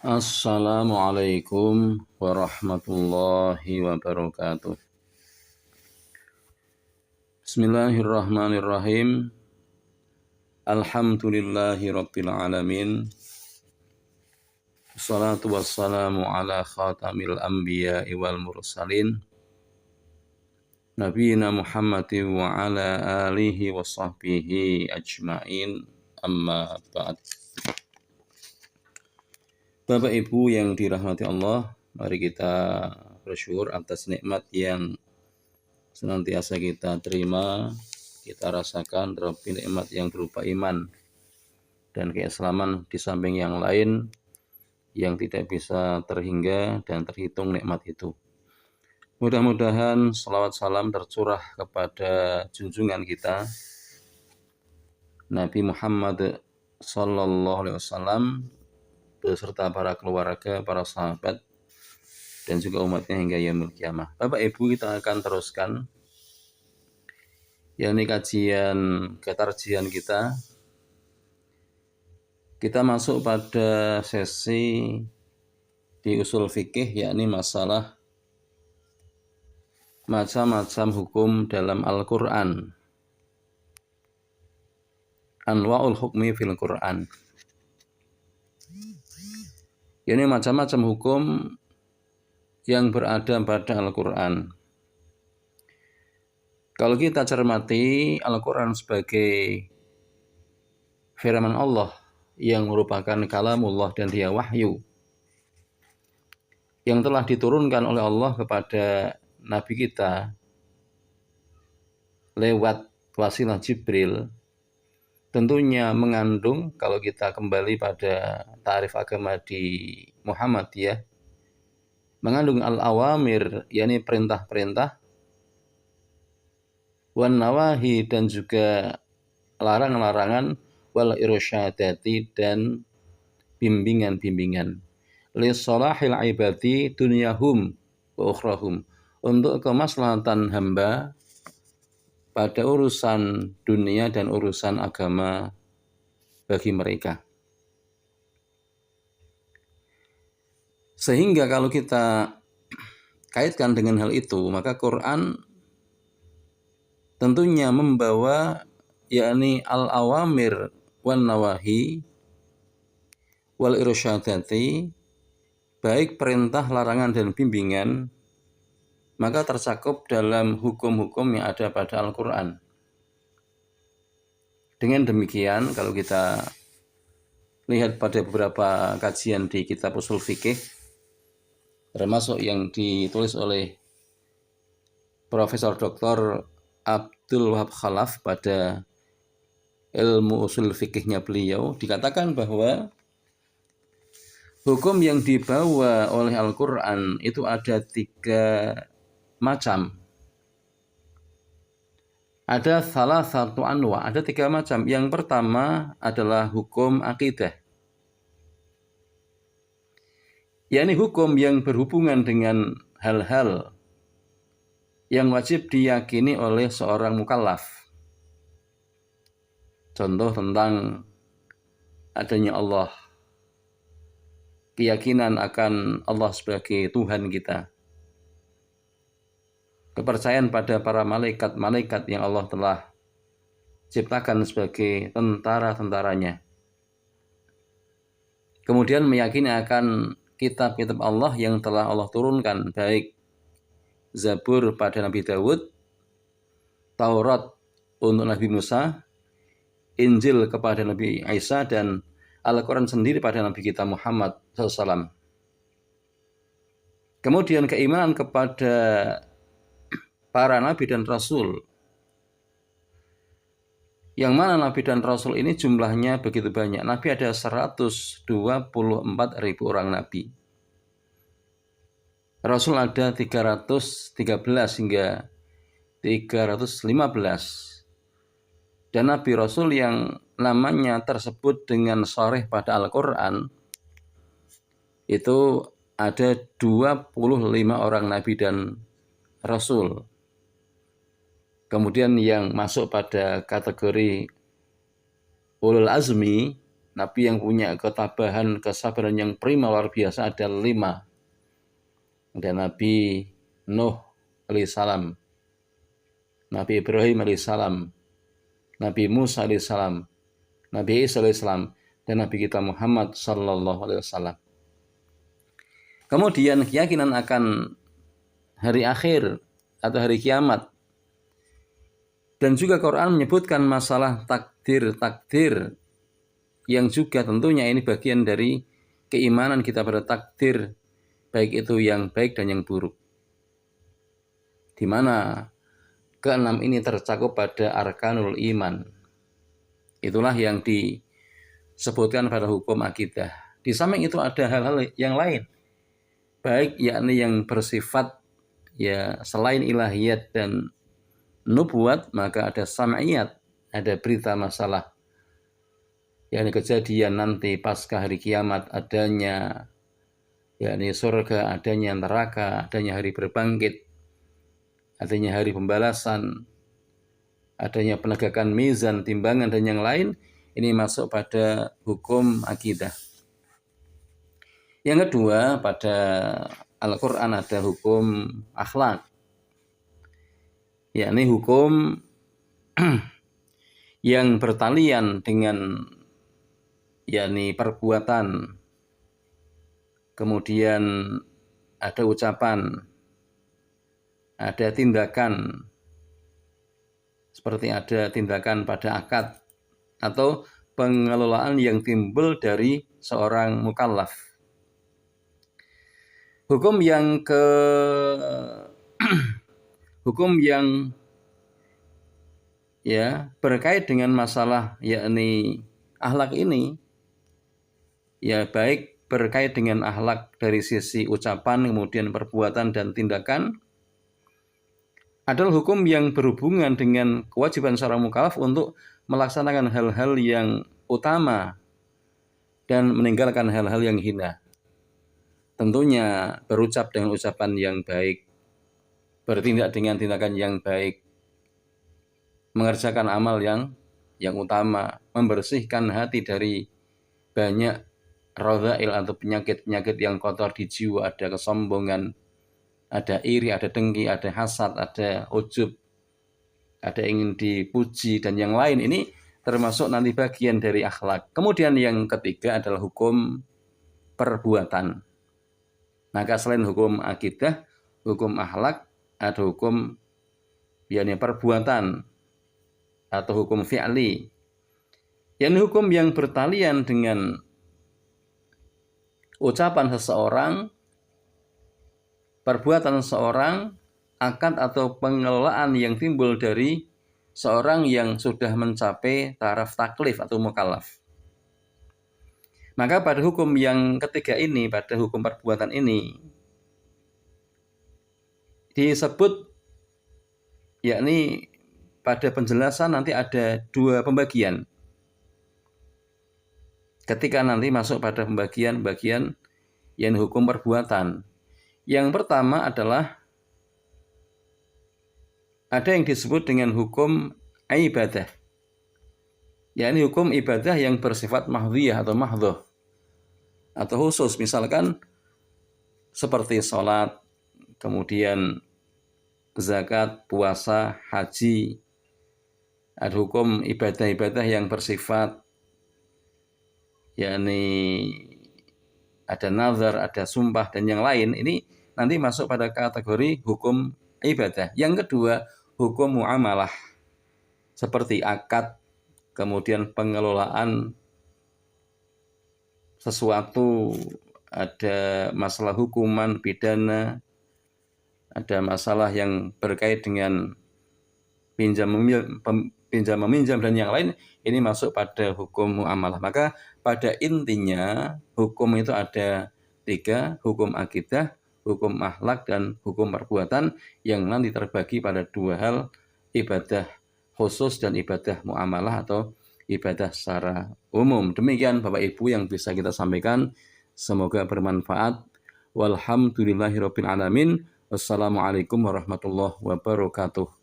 Assalamualaikum warahmatullahi wabarakatuh. Bismillahirrahmanirrahim. Alhamdulillahi rabbil alamin. Wassalatu wassalamu ala khatamil anbiya'i wal mursalin. Nabiyina Muhammadin wa ala alihi wa sahbihi ajma'in. Amma ba'd. Bapak Ibu yang dirahmati Allah, mari kita bersyukur atas nikmat yang senantiasa kita terima, kita rasakan, terlebih nikmat yang berupa iman dan keislaman di samping yang lain yang tidak bisa terhingga dan terhitung nikmat itu. Mudah-mudahan salawat salam tercurah kepada junjungan kita Nabi Muhammad sallallahu alaihi wasallam beserta para keluarga, para sahabat, dan juga umatnya hingga yaumul kiamah. Bapak Ibu, kita akan teruskan yakni kajian ketarjian kita. Kita masuk pada sesi di usul fikih, yakni masalah macam-macam hukum dalam Al-Quran. Anwa'ul hukmi fil Quran. Ini macam-macam hukum yang berada pada Al-Quran. Kalau kita cermati Al-Quran sebagai firman Allah yang merupakan kalamullah dan dia wahyu yang telah diturunkan oleh Allah kepada Nabi kita lewat wasilah Jibril, tentunya mengandung, kalau kita kembali pada ta'rif agama di Muhammadiyah, mengandung al-awamir, yakni perintah-perintah, wan nawahi, dan juga larangan-larangan, wal irsyadati, dan bimbingan-bimbingan, li salahil ibadi dunyahum wa ukhrahum, untuk kemaslahatan hamba pada urusan dunia dan urusan agama bagi mereka. Sehingga kalau kita kaitkan dengan hal itu, maka Quran tentunya membawa yakni al-awamir wan nawahi wal irsyadati, baik perintah, larangan, dan bimbingan, maka tercakup dalam hukum-hukum yang ada pada Al-Quran. Dengan demikian, kalau kita lihat pada beberapa kajian di kitab usul fikih, termasuk yang ditulis oleh Profesor Dr. Abdul Wahab Khalaf pada ilmu usul fikihnya beliau, dikatakan bahwa hukum yang dibawa oleh Al-Quran itu ada 3 macam. Ada salah satu anwa, ada 3 macam. Yang pertama adalah hukum akidah, yakni hukum yang berhubungan dengan hal-hal yang wajib diyakini oleh seorang mukallaf. Contoh tentang adanya Allah, keyakinan akan Allah sebagai Tuhan kita, kepercayaan pada para malaikat-malaikat yang Allah telah ciptakan sebagai tentara-tentaranya. Kemudian meyakini akan kitab-kitab Allah yang telah Allah turunkan, baik Zabur pada Nabi Dawud, Taurat untuk Nabi Musa, Injil kepada Nabi Isa, dan Al-Quran sendiri pada Nabi kita Muhammad SAW. Kemudian keimanan kepada para Nabi dan Rasul, yang mana Nabi dan Rasul ini jumlahnya begitu banyak. Nabi ada 124.000 orang Nabi. Rasul ada 313 hingga 315. Dan Nabi Rasul yang namanya tersebut dengan sharih pada Al-Quran itu ada 25 orang Nabi dan Rasul. Kemudian yang masuk pada kategori ulul azmi, Nabi yang punya ketabahan, kesabaran yang prima luar biasa ada 5. Ada Nabi Nuh alaihissalam, Nabi Ibrahim alaihissalam, Nabi Musa alaihissalam, Nabi Isa alaihissalam, dan Nabi kita Muhammad sallallahu alaihi wasallam. Kemudian keyakinan akan hari akhir atau hari kiamat. Dan juga Quran menyebutkan masalah takdir yang juga tentunya ini bagian dari keimanan kita pada takdir, baik itu yang baik dan yang buruk. Di mana ke-6 ini tercakup pada arkanul iman. Itulah yang disebutkan pada hukum akidah. Di samping itu ada hal-hal yang lain, baik yakni yang bersifat ya selain ilahiyat dan nubuat, maka ada sam'iyat, ada berita masalah yakni kejadian nanti pasca hari kiamat, adanya yakni surga, adanya neraka, adanya hari berbangkit, adanya hari pembalasan, adanya penegakan mizan, timbangan, dan yang lain. Ini masuk pada hukum akidah. Yang kedua, pada Al-Quran ada hukum akhlak, yakni hukum yang bertalian dengan yakni perbuatan, kemudian ada ucapan, ada tindakan, seperti ada tindakan pada akad atau pengelolaan yang timbul dari seorang mukallaf. Hukum yang ya berkait dengan masalah yakni akhlak ini, ya baik berkait dengan akhlak dari sisi ucapan, kemudian perbuatan dan tindakan, adalah hukum yang berhubungan dengan kewajiban seorang mukallaf untuk melaksanakan hal-hal yang utama dan meninggalkan hal-hal yang hina. Tentunya berucap dengan ucapan yang baik, bertindak dengan tindakan yang baik, mengerjakan amal yang utama, membersihkan hati dari banyak radha'il atau penyakit-penyakit yang kotor di jiwa, ada kesombongan, ada iri, ada dengki, ada hasad, ada ujub, ada ingin dipuji, dan yang lain. Ini termasuk nanti bagian dari akhlak. Kemudian yang ketiga adalah hukum perbuatan. Maka selain hukum akidah, hukum akhlak, ada hukum yakni perbuatan atau hukum fi'li, yakni hukum yang bertalian dengan ucapan seseorang, perbuatan seseorang, akad atau pengelolaan yang timbul dari seorang yang sudah mencapai taraf taklif atau mukallaf. Maka pada hukum yang ketiga ini, pada hukum perbuatan ini, disebut yakni pada penjelasan nanti ada 2 pembagian. Ketika nanti masuk pada pembagian yang hukum perbuatan. Yang pertama adalah ada yang disebut dengan hukum ibadah, yakni hukum ibadah yang bersifat mahdhiyah atau mahdhoh atau khusus, misalkan seperti sholat, kemudian zakat, puasa, haji. Ada hukum ibadah-ibadah yang bersifat yakni ada nazar, ada sumpah, dan yang lain. Ini nanti masuk pada kategori hukum ibadah. Yang kedua, hukum muamalah, seperti akad, kemudian pengelolaan sesuatu, ada masalah hukuman, pidana, ada masalah yang berkait dengan pinjam meminjam dan yang lain. Ini masuk pada hukum muamalah. Maka pada intinya hukum itu ada 3, hukum akidah, hukum akhlak, dan hukum perbuatan yang nanti terbagi pada 2 hal, ibadah khusus dan ibadah muamalah atau ibadah secara umum. Demikian Bapak Ibu yang bisa kita sampaikan, semoga bermanfaat. Walhamdulillahirabbil alamin. Wassalamualaikum warahmatullahi wabarakatuh.